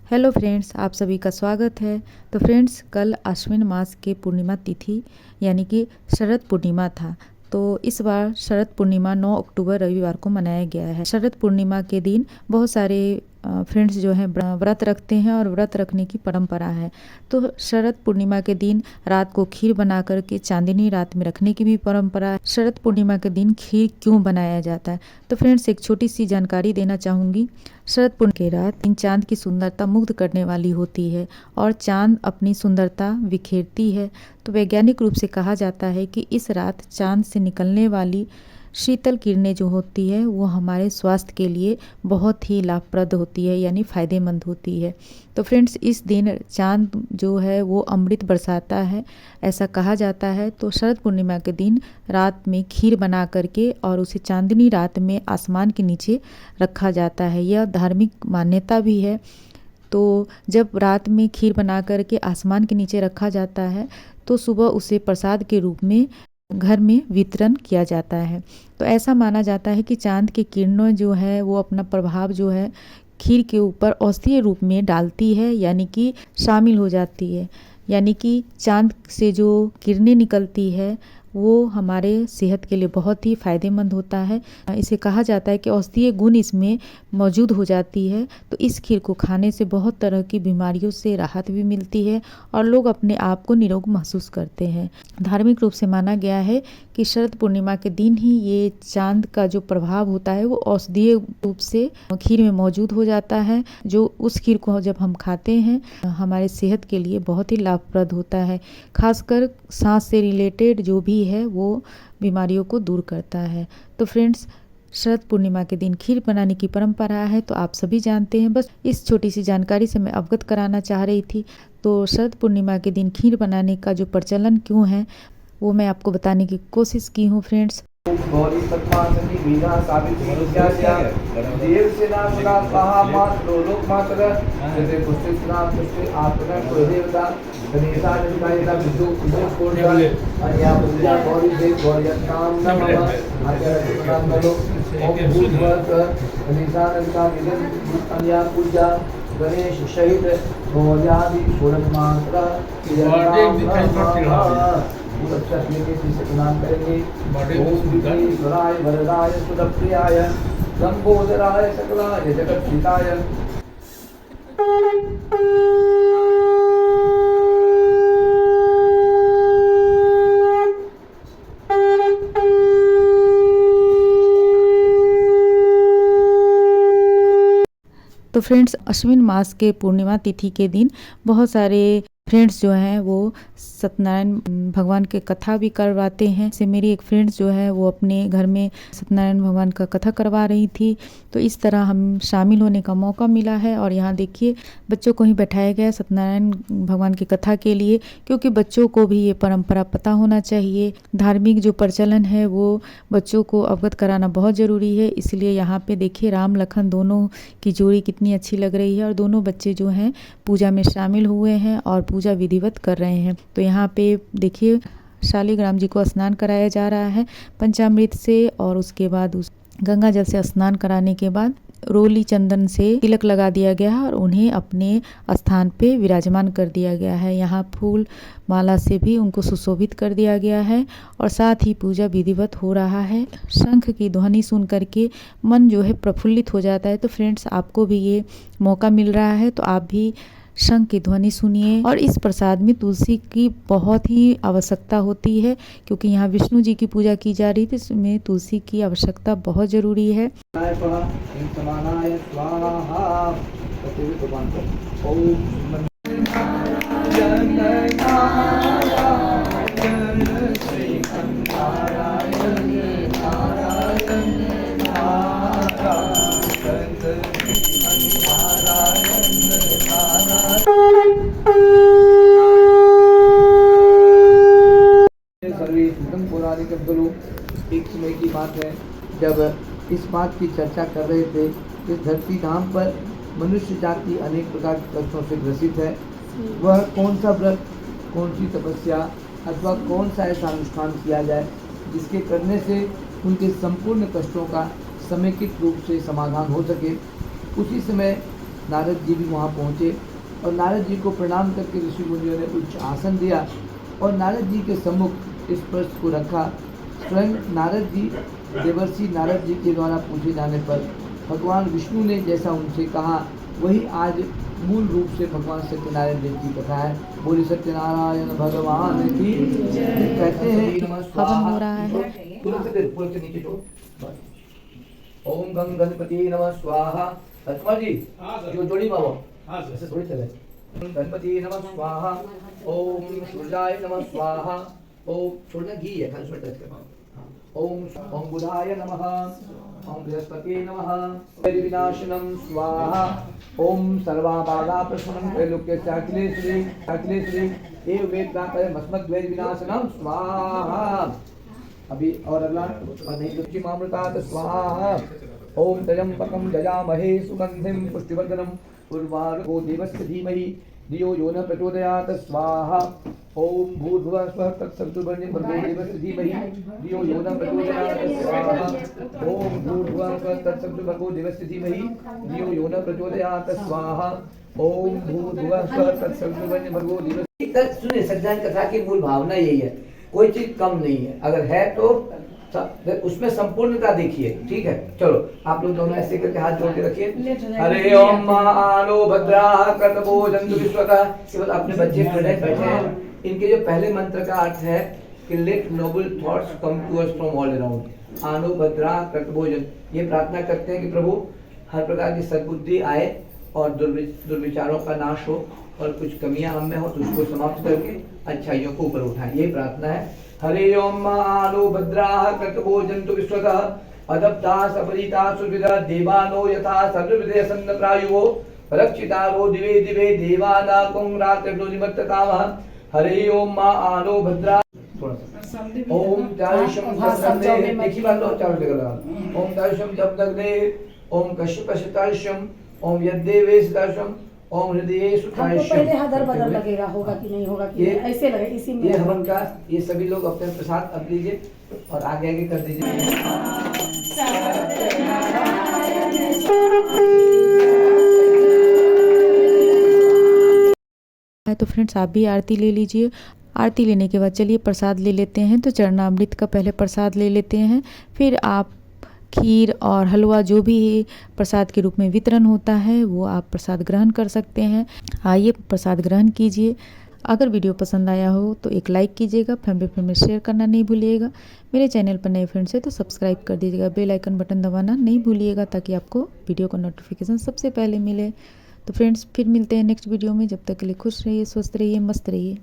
Hello friends, आप सभी का स्वागत है। तो फ्रेंड्स, कल आश्विन मास के पूर्णिमा तिथि यानी कि शरद पूर्णिमा था। तो इस बार शरद पूर्णिमा 9 अक्टूबर रविवार को मनाया गया है। शरद पूर्णिमा के दिन बहुत सारे फ्रेंड्स जो हैं व्रत रखते हैं और व्रत रखने की परंपरा है। तो शरद पूर्णिमा के दिन रात को खीर बना करके चांदनी रात में रखने की भी परंपरा है। शरद पूर्णिमा के दिन खीर क्यों बनाया जाता है, तो फ्रेंड्स एक छोटी सी जानकारी देना चाहूँगी। शरद पूर्णिमा की रात चांद की सुंदरता मुग्ध करने वाली होती है और चांद अपनी सुंदरता बिखेरती है। तो वैज्ञानिक रूप से कहा जाता है कि इस रात चांद से निकलने वाली शीतल किरणें जो होती है वो हमारे स्वास्थ्य के लिए बहुत ही लाभप्रद होती है, यानी फ़ायदेमंद होती है। तो फ्रेंड्स, इस दिन चांद जो है वो अमृत बरसाता है, ऐसा कहा जाता है। तो शरद पूर्णिमा के दिन रात में खीर बना करके और उसे चांदनी रात में आसमान के नीचे रखा जाता है। यह धार्मिक मान्यता भी है। तो जब रात में खीर बना करके आसमान के नीचे रखा जाता है तो सुबह उसे प्रसाद के रूप में घर में वितरण किया जाता है। तो ऐसा माना जाता है कि चांद की किरणें जो है वो अपना प्रभाव जो है खीर के ऊपर औषधीय रूप में डालती है, यानी कि शामिल हो जाती है। यानी कि चांद से जो किरणें निकलती है वो हमारे सेहत के लिए बहुत ही फ़ायदेमंद होता है। इसे कहा जाता है कि औषधीय गुण इसमें मौजूद हो जाती है। तो इस खीर को खाने से बहुत तरह की बीमारियों से राहत भी मिलती है और लोग अपने आप को निरोग महसूस करते हैं। धार्मिक रूप से माना गया है कि शरद पूर्णिमा के दिन ही ये चांद का जो प्रभाव होता है वो औषधीय रूप से खीर में मौजूद हो जाता है, जो उस खीर को जब हम खाते हैं हमारे सेहत के लिए बहुत ही लाभप्रद होता है। खासकर सांस से रिलेटेड जो भी है वो बीमारियों को दूर करता है। तो फ्रेंड्स, शरद पूर्णिमा के दिन खीर बनाने की परंपरा है तो आप सभी जानते हैं। बस इस छोटी सी जानकारी से मैं अवगत कराना चाह रही थी। तो शरद पूर्णिमा के दिन खीर बनाने का जो प्रचलन क्यों है वो मैं आपको बताने की कोशिश की हूँ फ्रेंड्स। गौरी पद्मासनी वीणा सावित्री विद्या देव से नाम गुना कहा मात्र लोक मात्र जैसे पुष्टि नाम पुष्टि आत्मा कोई देवता गणेशा निकायता विष्णु विष्णु कोटा अया पूजा गौरी देव गौरी नाम नमः आचार्य नाम नमो ओम भूतवर्त गणेशा निका विजन अया पूजा गणेश सहित गौर्यादि षोडश मात्रा नाम करेंगे। ओम वरदाय सुदप्रियाय लंबोदराय सकलाय जगत्पिताय। तो फ्रेंड्स, अश्विन मास के पूर्णिमा तिथि के दिन बहुत सारे फ्रेंड्स जो हैं वो सत्यनारायण भगवान के कथा भी करवाते हैं। जैसे मेरी एक फ्रेंड्स जो है वो अपने घर में सत्यनारायण भगवान का कथा करवा रही थी। तो इस तरह हम शामिल होने का मौका मिला है और यहाँ देखिए बच्चों को ही बैठाया गया सत्यनारायण भगवान की कथा के लिए, क्योंकि बच्चों को भी ये परंपरा पता होना चाहिए। धार्मिक जो प्रचलन है वो बच्चों को अवगत कराना बहुत ज़रूरी है। इसलिए यहाँ पे देखिए राम लखन दोनों की जोड़ी कितनी अच्छी लग रही है और दोनों बच्चे जो हैं पूजा में शामिल हुए हैं और पूजा विधिवत कर रहे हैं। तो यहाँ पे देखिए शालिग्राम जी को स्नान कराया जा रहा है पंचामृत से, और उसके बाद उस गंगा जल से स्नान कराने के बाद रोली चंदन से तिलक लगा दिया गया है और उन्हें अपने स्थान पे विराजमान कर दिया गया है। यहाँ फूल माला से भी उनको सुशोभित कर दिया गया है और साथ ही पूजा विधिवत हो रहा है। शंख की ध्वनि सुन करके मन जो है प्रफुल्लित हो जाता है। तो फ्रेंड्स, आपको भी ये मौका मिल रहा है तो आप भी शंख की ध्वनि सुनिए। और इस प्रसाद में तुलसी की बहुत ही आवश्यकता होती है, क्योंकि यहाँ विष्णु जी की पूजा की जा रही थी, इसमें तुलसी की आवश्यकता बहुत जरूरी है। एक समय की बात है जब इस बात की चर्चा कर रहे थे इस धरती धाम पर मनुष्य जाति अनेक प्रकार के कष्टों से ग्रसित है। वह कौन सा व्रत, कौन सी तपस्या अथवा कौन सा ऐसा अनुष्ठान किया जाए जिसके करने से उनके संपूर्ण कष्टों का समेकित रूप से समाधान हो सके। उसी समय नारद जी भी वहाँ पहुँचे और नारद जी को प्रणाम करके ऋषि मुनियों ने उच्च आसन दिया और नारद जी के सम्मुख इस प्रश्न को रखा। स्वयं नारद जी, देवर्षि नारद जी के द्वारा पूछे जाने पर भगवान विष्णु ने जैसा उनसे कहा वही आज मूल रूप से भगवान सत्यनारायण देव की कथा है। बोली सत्यनारायण भगवान की। कहते हैं हवन हो रहा है। ओम गंग गणपति नमः स्वाहा। लक्ष्मण जी जो जोड़ी बाबा ऐसे थोड़ी चले। गणपति नमः स्वाहा। ओम सूर्याय नमः स्वाहा। ओम थोड़ा घी है खाली उसमें टच करना। ओम बुधाय नमः। ओम बृहस्पति नमः। विनाशनम स्वाहा। ओम सर्वाबाधा प्रशमनं त्रैलोक्य चाखिलेश्वरी एव वेदांतय मस्मद्वैर विनाशनम स्वाहा। अभी और अगला अमृतात स्वाहा। ओम त्र्यंबकं यजामहे सुगंधिं पुष्टिवर्धनम् उर्वारुको देवस्य धीमहि धियो यो न प्रचोदयात् स्वाहा। ओम भूर्भुवः स्वः तत्सवितुर्वरेण्यं भर्गो देवस्य धीमहि धियो यो न प्रचोदयात् स्वाहा। ओम भूर्भुवः स्वः तत्सवितुर्वरेण्यं भर्गो देवस्य धीमहि धियो यो न प्रचोदयात् स्वाहा। ओम भूर्भुवः स्वः तत्सवितुर्वरेण्यं भर्गो देवस्य। सुनिए, सत्यनारायण कथा की मूल भावना यही है, कोई चीज कम नहीं है, अगर है तो उसमें संपूर्णता देखिए। ठीक है, चलो आप लोग दोनों ऐसे करके हाथ जोड़ के रखिए। हरे ओम आनो भद्राः कर्तवो जन्तु विश्वतः। केवल अपने बच्चे प्रेजेंट बैठे हैं। इनके जो पहले मंत्र का अर्थ है कि let noble thoughts come to us from all around. आनो भद्राः कर्तवो जन्तु, ये प्रार्थना करते हैं कि प्रभु हर प्रकार की सद्बुद्धि आए और दुर्विचारों का नाश हो और कुछ कमियां हम में हो तो उसको समाप्त करके अच्छाइयों को ऊपर उठाएं। ये प्रार्थना है। हरे ओम आलो भद्राः कर्तवो जन्तु विश्वतः अदप्ता सबरिता सुविदा देवानो यथा सर्वविदय सन्न प्रायुवो रक्षितारो दिवे दिवे देवानाकुं रात्रिभ्यो निमत्ततामः। हरे ओम आलो भद्रा। ओम चारिशम जपदग्ने, एक ही बात लो, चारों जगह लगा। ओम चारिशम जपदग्ने, ओम कश्यपशतारिशम, ओम यद्देवेशतारिशम, ओम हृदय सुतारिशम। पहले हदर बदल लगेगा, होगा कि नहीं होगा कि ऐसे लगे इसी में। ये हवन का ये सभी लोग अपने प्रसाद अब लीजिए और आगे आगे कर दीजिए। तो फ्रेंड्स आप भी आरती ले लीजिए। आरती लेने के बाद चलिए प्रसाद ले लेते हैं। तो चरणामृत का पहले प्रसाद ले लेते हैं, फिर आप खीर और हलवा जो भी प्रसाद के रूप में वितरण होता है वो आप प्रसाद ग्रहण कर सकते हैं। आइए प्रसाद ग्रहण कीजिए। अगर वीडियो पसंद आया हो तो एक लाइक कीजिएगा, फैमिली में शेयर करना नहीं भूलिएगा। मेरे चैनल पर नए फ्रेंड्स है तो सब्सक्राइब कर दीजिएगा, बेल आइकन बटन दबाना नहीं भूलिएगा ताकि आपको वीडियो का नोटिफिकेशन सबसे पहले मिले। तो फ्रेंड्स फिर मिलते हैं नेक्स्ट वीडियो में। जब तक के लिए खुश रहिए, स्वस्थ रहिए, मस्त रहिए।